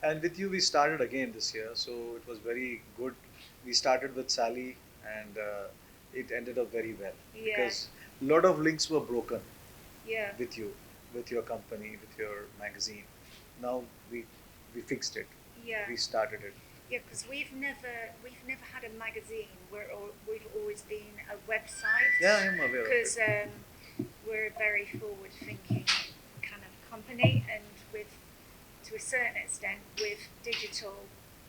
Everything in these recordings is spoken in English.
And with you, we started again this year, so it was very good. We started with Sally, and it ended up very well because a lot of links were broken Yeah. with you, with your company, with your magazine. Now we fixed it. Yeah. We started it. Yeah, because we've never had a magazine. We've always been a website. Yeah, I am aware of Because it. we're a very forward-thinking kind of company, and with, to a certain extent, with digital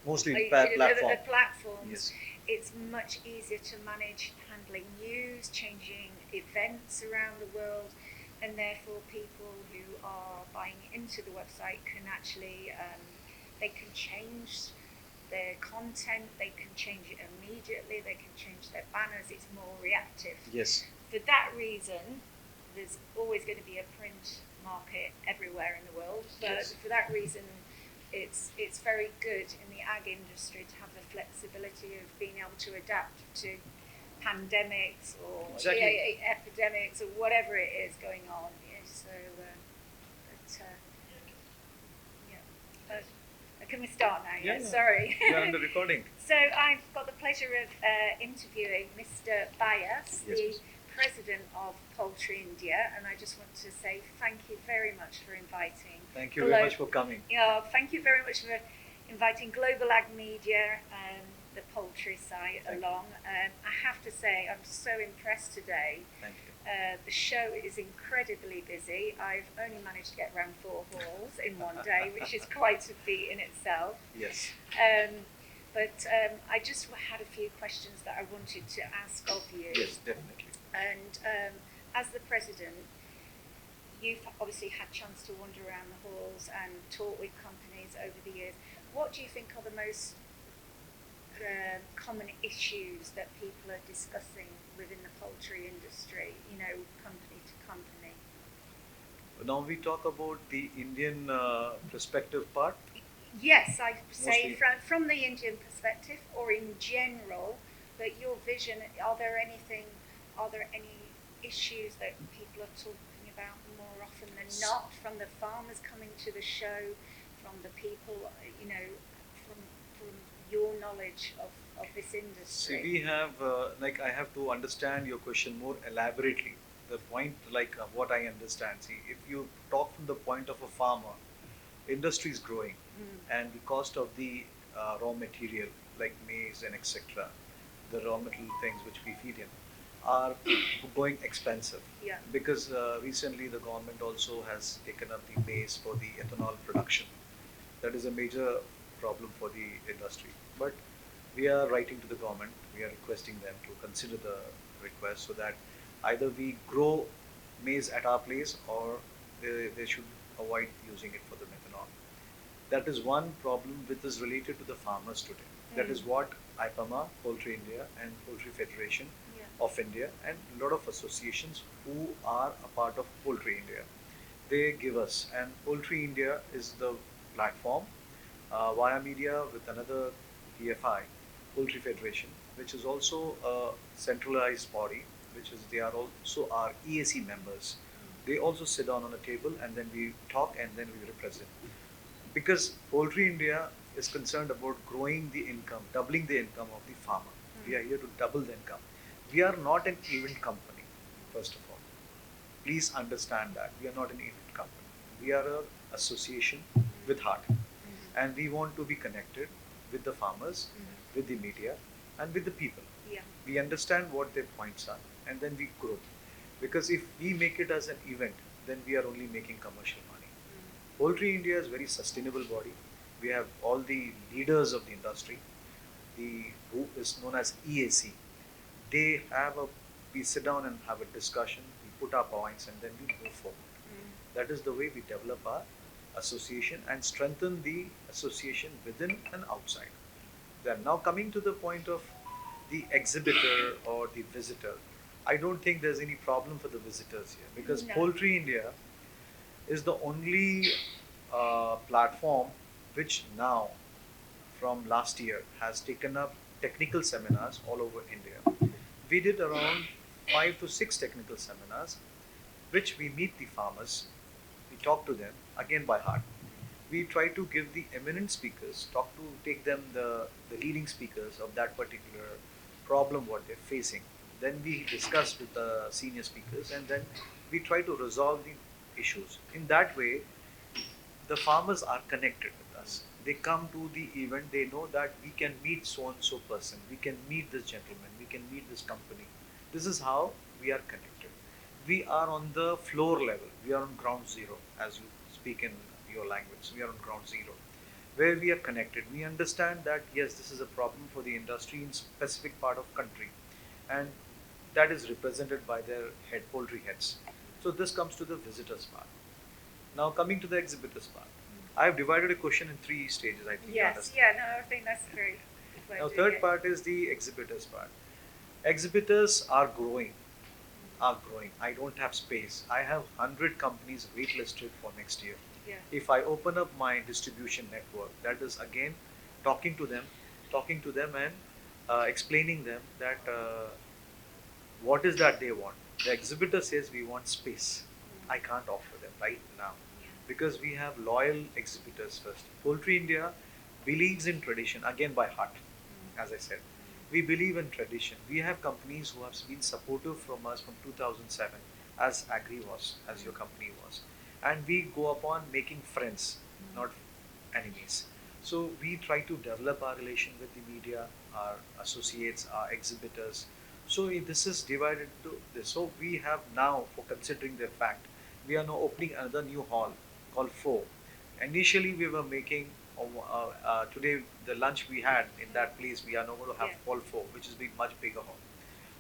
Mostly platforms, Yes. it's much easier to manage handling news, changing events around the world, and therefore people who are buying into the website can actually they can change their content, they can change it immediately, they can change their banners. It's more reactive. Yes. For that reason, there's always going to be a print market everywhere in the world, but Yes. for that reason, it's very good in the ag industry to have the flexibility of being able to adapt to pandemics or epidemics or whatever it is going on. Yeah, so, yeah. Can we start now? Yeah, Yeah. Sorry. You're on the recording. So I've got the pleasure of interviewing Mr. Bayas, Yes, the please. president of Poultry India, and I just want to say thank you very much for inviting. Thank you very much for coming. Yeah, thank you very much for inviting Global Ag Media and the poultry site along. I have to say, I'm so impressed today. Thank you. The show is incredibly busy. I've only managed to get around 4 halls in one day, which is quite a feat in itself. Yes. But I just had a few questions that I wanted to ask of you. Yes, definitely. And as the president, you've obviously had chance to wander around the halls and talk with companies over the years. What do you think are the most common issues that people are discussing within the poultry industry, company to company? Now we talk about the Indian perspective part. Yes, I say Mostly. from the Indian perspective or in general, but your vision, are there any issues that people are talking about more often than not, from the farmers coming to the show, from the people, from your knowledge of this industry? See, we have, I have to understand your question more elaborately. The point, what I understand, see, if you talk from the point of a farmer, industry is growing, and the cost of the raw material, like maize and etc., the raw material things which we feed in, are going expensive. Yeah. Because recently the government also has taken up the maize for the ethanol production. That is a major problem for the industry. But we are writing to the government, we are requesting them to consider the request so that either we grow maize at our place or they should avoid using it for the methanol. That is one problem which is related to the farmers today. That is what IPEMA, Poultry India, and Poultry Federation of India, and a lot of associations who are a part of Poultry India, they give us. And Poultry India is the platform via media with another PFI, Poultry Federation, which is also a centralized body, which is they are also our EAC members. They also sit down on a table and then we talk and then we represent. Because Poultry India is concerned about growing the income, doubling the income of the farmer. We are here to double the income. We are not an event company, first of all. Please understand that. We are not an event company. We are an association with heart. And we want to be connected with the farmers, with the media, and with the people. Yeah. We understand what their points are, and then we grow. Because if we make it as an event, then we are only making commercial money. Poultry India is a very sustainable body. We have all the leaders of the industry, who is known as EAC. They have we sit down and have a discussion, we put our points, and then we move forward. That is the way we develop our association and strengthen the association within and outside. Then now coming to the point of the exhibitor or the visitor, I don't think there's any problem for the visitors here because No. Poultry India is the only platform which now, from last year, has taken up technical seminars all over India. We did around 5 to 6 technical seminars which we meet the farmers, we talk to them again by heart. We try to give the eminent speakers, take them the leading speakers of that particular problem what they're facing. Then we discuss with the senior speakers, and then we try to resolve the issues. In that way, the farmers are connected with us. They come to the event, they know that we can meet so and so person, we can meet this gentleman, we can meet this company. This is how we are connected. We are on the floor level, we are on ground zero, as you speak in your language. We are on ground zero, where we are connected. We understand that yes, this is a problem for the industry in specific part of country, and that is represented by their poultry heads. So this comes to the visitors part. Now coming to the exhibitors part, I have divided a question in three stages. I think you Yes, understand. yeah, no, I think that's very good way Now of doing third it. part is the exhibitors part. Exhibitors are growing, are growing. I don't have space. I have 100 companies waitlisted for next year. Yeah. If I open up my distribution network, that is again talking to them, and explaining them that what is that they want. The exhibitor says we want space. I can't offer them right now because we have loyal exhibitors first. Poultry India believes in tradition again by heart, as I said. We believe in tradition. We have companies who have been supportive from us from 2007, as Agri was, as your company was, and we go upon making friends, not enemies. So we try to develop our relation with the media, our associates, our exhibitors. So this is divided to this. So we have now, for considering the fact, we are now opening another new hall called 4. Initially, we were making today the lunch we had in that place. We are now going to have hall 4, which is being much bigger hall.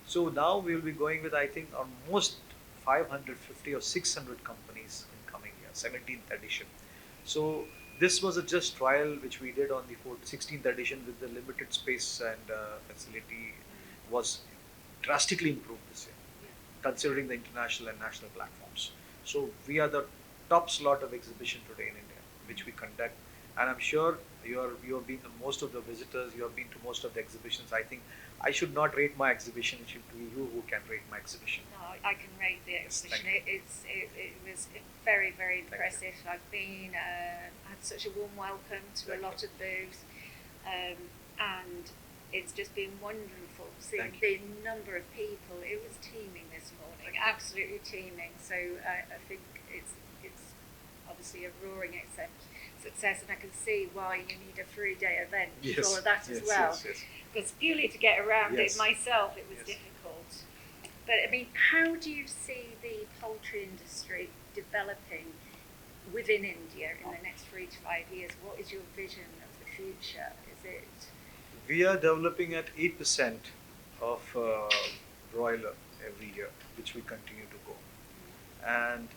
So now we will be going with I think almost 550 or 600 companies in coming year, 17th edition. So this was a just trial which we did on the 16th edition with the limited space and facility was drastically improved this year, considering the international and national platforms. So we are the top slot of exhibition today in India, which we conduct. And I'm sure you have been to most of the visitors, you have been to most of the exhibitions. I think I should not rate my exhibition, it should be you who can rate my exhibition. No, I can rate the exhibition. Yes, It was very, very Thank impressive. I've been had such a warm welcome to Thank a lot of booths, and it's just been wonderful seeing Thank the number of people. It was teeming this morning, absolutely teeming. So I think it's obviously a roaring success, and I can see why you need a 3-day event Yes, for that as yes, well. yes. Because purely to get around Yes. it myself, it was Yes. difficult. But I mean, how do you see the poultry industry developing within India in the next 3 to 5 years? What is your vision of the future? Is it? We are developing at 8% of broiler every year, which we continue to go. And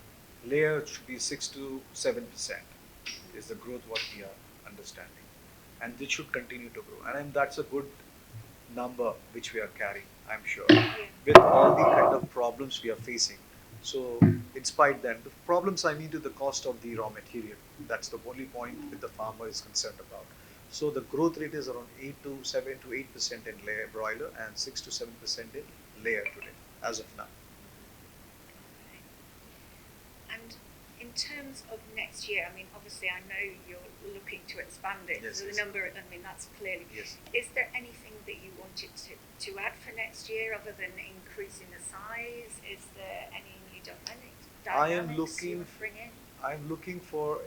layer should be 6 to 7% is the growth what we are understanding. And this should continue to grow. And that's a good number which we are carrying, I'm sure, with all the kind of problems we are facing. So, in spite then, the problems I mean to the cost of the raw material. That's the only point that the farmer is concerned about. So the growth rate is around 7 to 8% in layer broiler and 6 to 7% in layer today, as of now. And in terms of next year, I mean, obviously, I know you're looking to expand it. Yes, so yes. the number, I mean, that's clearly. Yes. Is there anything that you wanted to add for next year other than increasing the size? Is there any new dynamics you would bring in? I'm looking for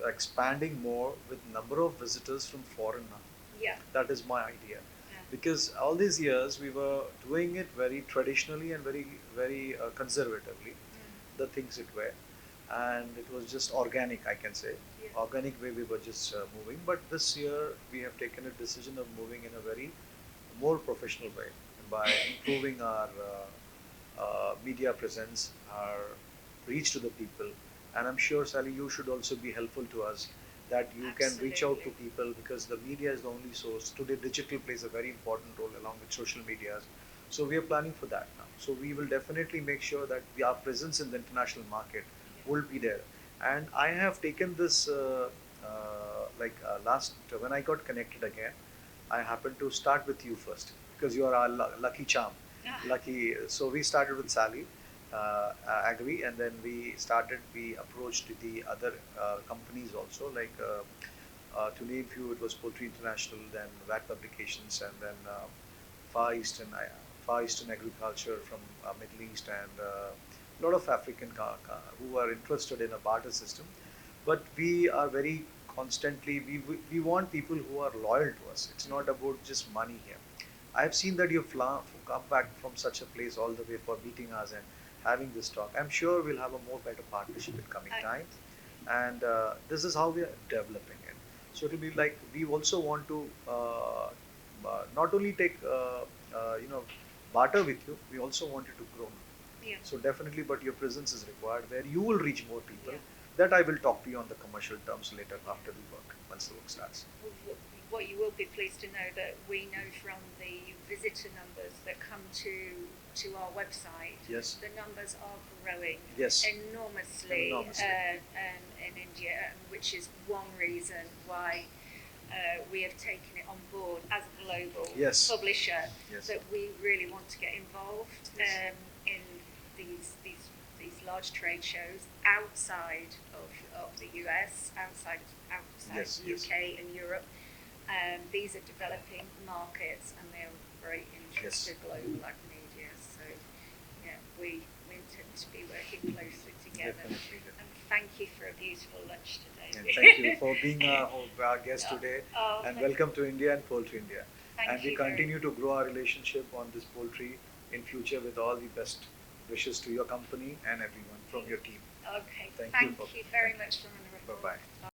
expanding more with number of visitors from foreign now. Yeah. That is my idea. Yeah. Because all these years we were doing it very traditionally and very conservatively, the things it were, and it was just organic, I can say. Yeah. Organic way we were just moving. But this year we have taken a decision of moving in a very more professional way by improving our media presence, our reach to the people. And I'm sure, Sally, you should also be helpful to us that you can reach out to Absolutely. people because the media is the only source. Today, digital plays a very important role along with social medias. So we are planning for that now. So we will definitely make sure that our presence in the international market will be there. And I have taken this last when I got connected again, I happened to start with you first because you are our lucky charm. Ah. Lucky. So we started with Sally, agree, and then we approached the other companies also, like to name few, it was Poultry International, then VAT Publications, and then Far Eastern Far Eastern Agriculture from Middle East, and a lot of African who are interested in a barter system. But we are very constantly, we want people who are loyal to us. It's not about just money here. I have seen that you've come back from such a place all the way for meeting us and having this talk. I'm sure we'll have a more better partnership in coming time, and this is how we are developing it. So it'll be like we also want to not only take barter with you, we also want you to grow. Yeah. So definitely, but your presence is required where you will reach more people. Yeah. That I will talk to you on the commercial terms later after the work, once the work starts. What you will be pleased to know that we know from the visitor numbers that come to our website, Yes. the numbers are growing Yes. enormously, Enormously. in India, which is one reason why we have taken it on board as a global Yes. publisher. Yes. That we really want to get involved Yes. in these large trade shows outside of the US, outside Yes, the yes. UK and Europe. These are developing markets, and they're of great interest Yes. to global ag media. So, yeah, we intend to be working closely together. Definitely. And thank you for a beautiful lunch today. And thank you for being our guest today, Oh, and thank welcome to India and Poultry India. Thank And we you very continue to grow our relationship on this poultry in future with all the best wishes to your company and everyone from your team. Okay, Thank thank you. you very much for the report. Bye-bye.